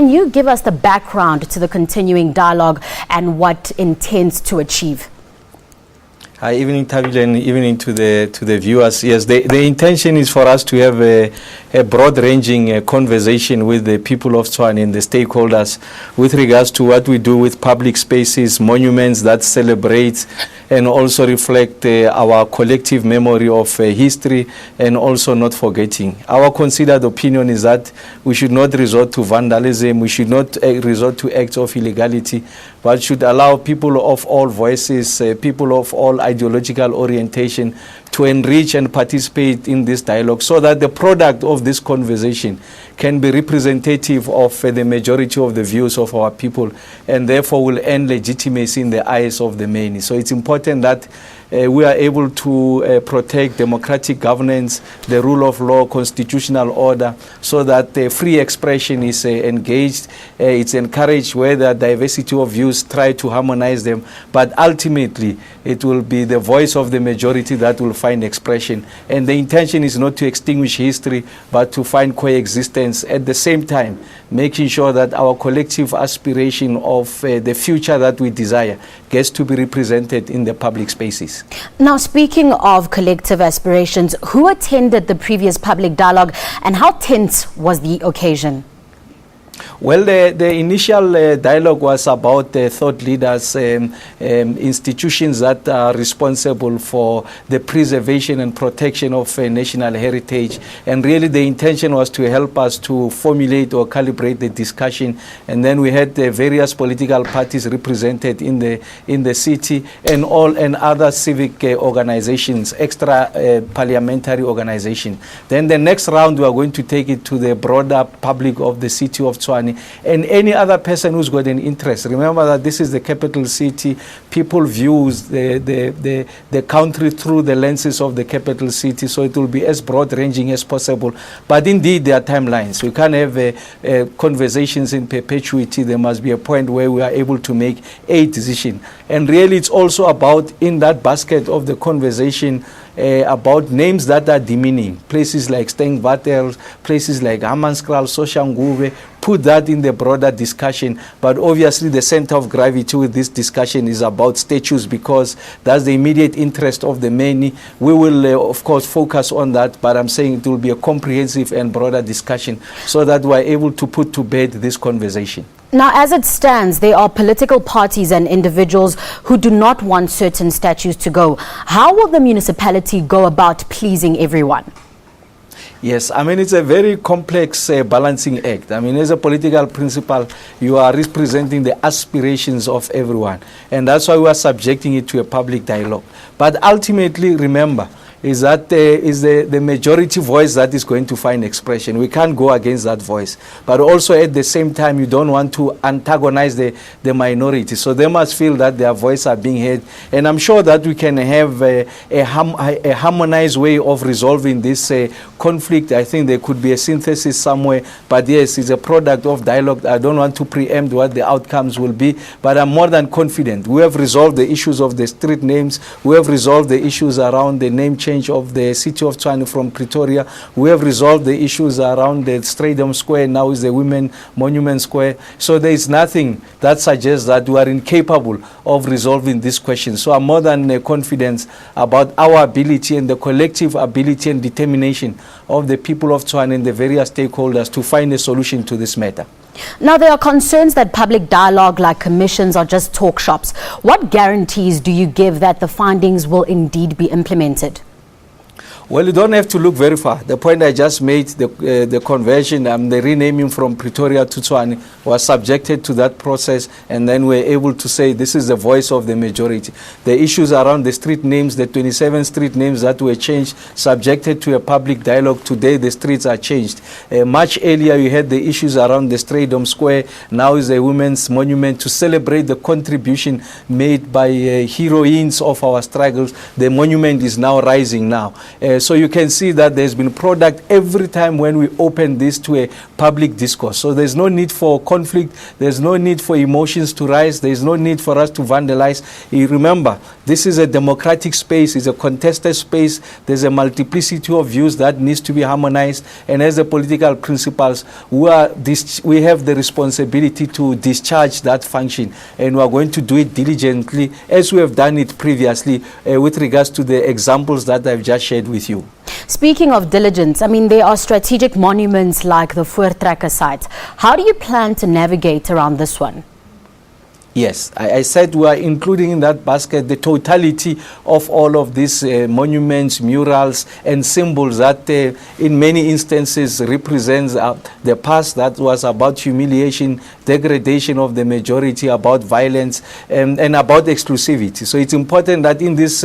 Can you give us the background to the continuing dialogue and what it intends to achieve? Hi, evening, Tabile, and evening to the viewers. Yes, the intention is for us to have a broad-ranging conversation with the people of Tshwane and the stakeholders with regards to what we do with public spaces, monuments that celebrate and also reflect our collective memory of history, and also not forgetting. Our considered opinion is that we should not resort to vandalism, we should not resort to acts of illegality, but should allow people of all voices, people of all ideological orientation to enrich and participate in this dialogue so that the product of this conversation can be representative of the majority of the views of our people, and therefore will earn legitimacy in the eyes of the many. So it's important that we are able to protect democratic governance, the rule of law, constitutional order, so that free expression is engaged, it's encouraged where the diversity of views, try to harmonize them, but ultimately it will be the voice of the majority that will find expression. And the intention is not to extinguish history, but to find coexistence at the same time, making sure that our collective aspiration of the future that we desire gets to be represented in the public spaces. Now, speaking of collective aspirations, who attended the previous public dialogue and how tense was the occasion? Well, the initial dialogue was about thought leaders, institutions that are responsible for the preservation and protection of national heritage. And really the intention was to help us to formulate or calibrate the discussion. And then we had the various political parties represented in the city, and other civic organizations, extra parliamentary organizations. Then the next round we are going to take it to the broader public of the city of Tshwane and any other person who's got an interest. Remember that this is the capital city. People view the country through the lenses of the capital city, so it will be as broad-ranging as possible. But indeed, there are timelines. We can't have conversations in perpetuity. There must be a point where we are able to make a decision. And really, it's also about, in that basket of the conversation, about names that are demeaning. Places like Steenvatel, places like Hammanskraal, Soshanguve, put that in the broader discussion. But obviously the center of gravity with this discussion is about statues, because that's the immediate interest of the many. We will, of course, focus on that, but I'm saying it will be a comprehensive and broader discussion so that we're able to put to bed this conversation. Now, as it stands, there are political parties and individuals who do not want certain statues to go. How will the municipality go about pleasing everyone? Yes, I mean, it's a very complex balancing act. I mean, as a political principle, you are representing the aspirations of everyone. And that's why we are subjecting it to a public dialogue. But ultimately, remember, is that the majority voice that is going to find expression. We can't go against that voice. But also at the same time, you don't want to antagonize the minority. So they must feel that their voice are being heard. And I'm sure that we can have a harmonized way of resolving this conflict. I think there could be a synthesis somewhere. But yes, it's a product of dialogue. I don't want to preempt what the outcomes will be. But I'm more than confident. We have resolved the issues of the street names. We have resolved the issues around the name change of the city of Tshwane from Pretoria. We have resolved the issues around the Stadium Square. Now is the Women Monument Square. So there is nothing that suggests that we are incapable of resolving this question. So I'm more than confident about our ability and the collective ability and determination of the people of Tshwane and the various stakeholders to find a solution to this matter. Now, there are concerns that public dialogue like commissions are just talk shops. What guarantees do you give that the findings will indeed be implemented? Well, you don't have to look very far. The point I just made, the conversion, the renaming from Pretoria to Tshwane was subjected to that process, and then we're able to say this is the voice of the majority. The issues around the street names, the 27 street names that were changed, subjected to a public dialogue. Today, the streets are changed. Much earlier, you had the issues around the Stadium Square. Now is a women's monument to celebrate the contribution made by heroines of our struggles. The monument is now rising now. So you can see that there's been product every time when we open this to a public discourse. So there's no need for conflict, there's no need for emotions to rise, there's no need for us to vandalize. Remember, this is a democratic space, it's a contested space, there's a multiplicity of views that needs to be harmonized, and as the political principals, we have the responsibility to discharge that function, and we are going to do it diligently as we have done it previously with regards to the examples that I've just shared with you. Speaking of diligence, I mean, there are strategic monuments like the Voortrekker site. How do you plan to navigate around this one? Yes, I said we are including in that basket the totality of all of these monuments, murals, and symbols that in many instances represents the past that was about humiliation, degradation of the majority, about violence, and about exclusivity. So it's important that in this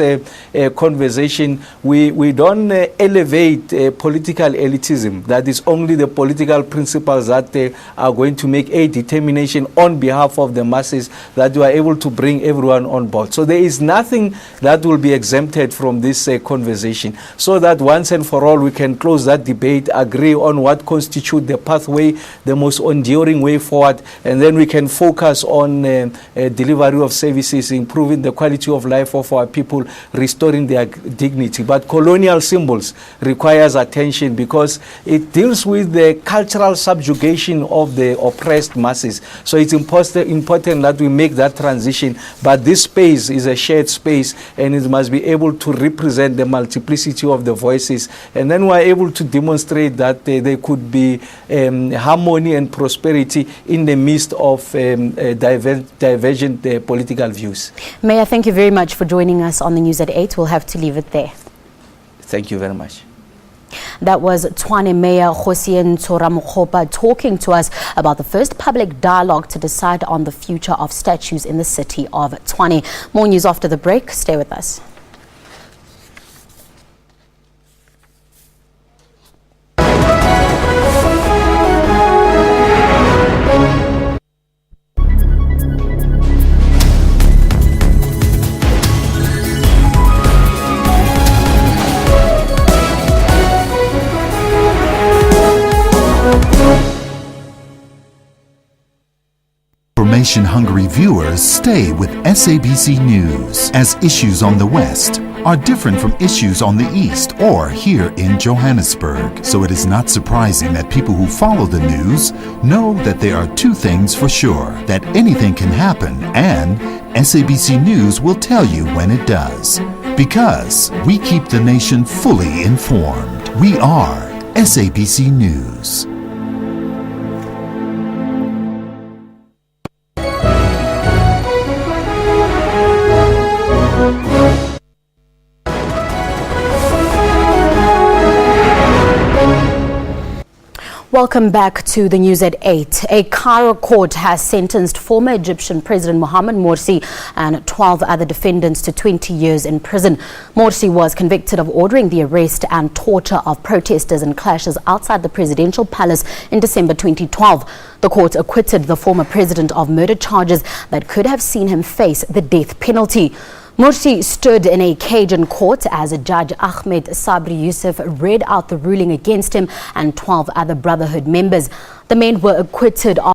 conversation we don't elevate political elitism, that is only the political principles that are going to make a determination on behalf of the masses, that you are able to bring everyone on board. So there is nothing that will be exempted from this conversation, so that once and for all we can close that debate, agree on what constitutes the pathway, the most enduring way forward, and then we can focus on delivery of services, improving the quality of life of our people, restoring their dignity. But colonial symbols requires attention because it deals with the cultural subjugation of the oppressed masses. So it's important that we make that transition, but this space is a shared space and it must be able to represent the multiplicity of the voices, and then we are able to demonstrate that there could be harmony and prosperity in the midst of divergent political views. Mayor, thank you very much for joining us on the News at 8. We'll have to leave it there. Thank you very much. That was Tshwane Mayor Kgosientso Ramokgopa talking to us about the first public dialogue to decide on the future of statues in the city of Tshwane. More news after the break. Stay with us. Information-hungry viewers stay with SABC News, as issues on the West are different from issues on the East or here in Johannesburg. So it is not surprising that people who follow the news know that there are two things for sure: that anything can happen, and SABC News will tell you when it does. Because we keep the nation fully informed. We are SABC News. Welcome back to the News at 8. A Cairo court has sentenced former Egyptian President Mohamed Morsi and 12 other defendants to 20 years in prison. Morsi was convicted of ordering the arrest and torture of protesters and clashes outside the presidential palace in December 2012. The court acquitted the former president of murder charges that could have seen him face the death penalty. Morsi stood in a cage in court as Judge Ahmed Sabri Yusuf read out the ruling against him and 12 other Brotherhood members. The men were acquitted of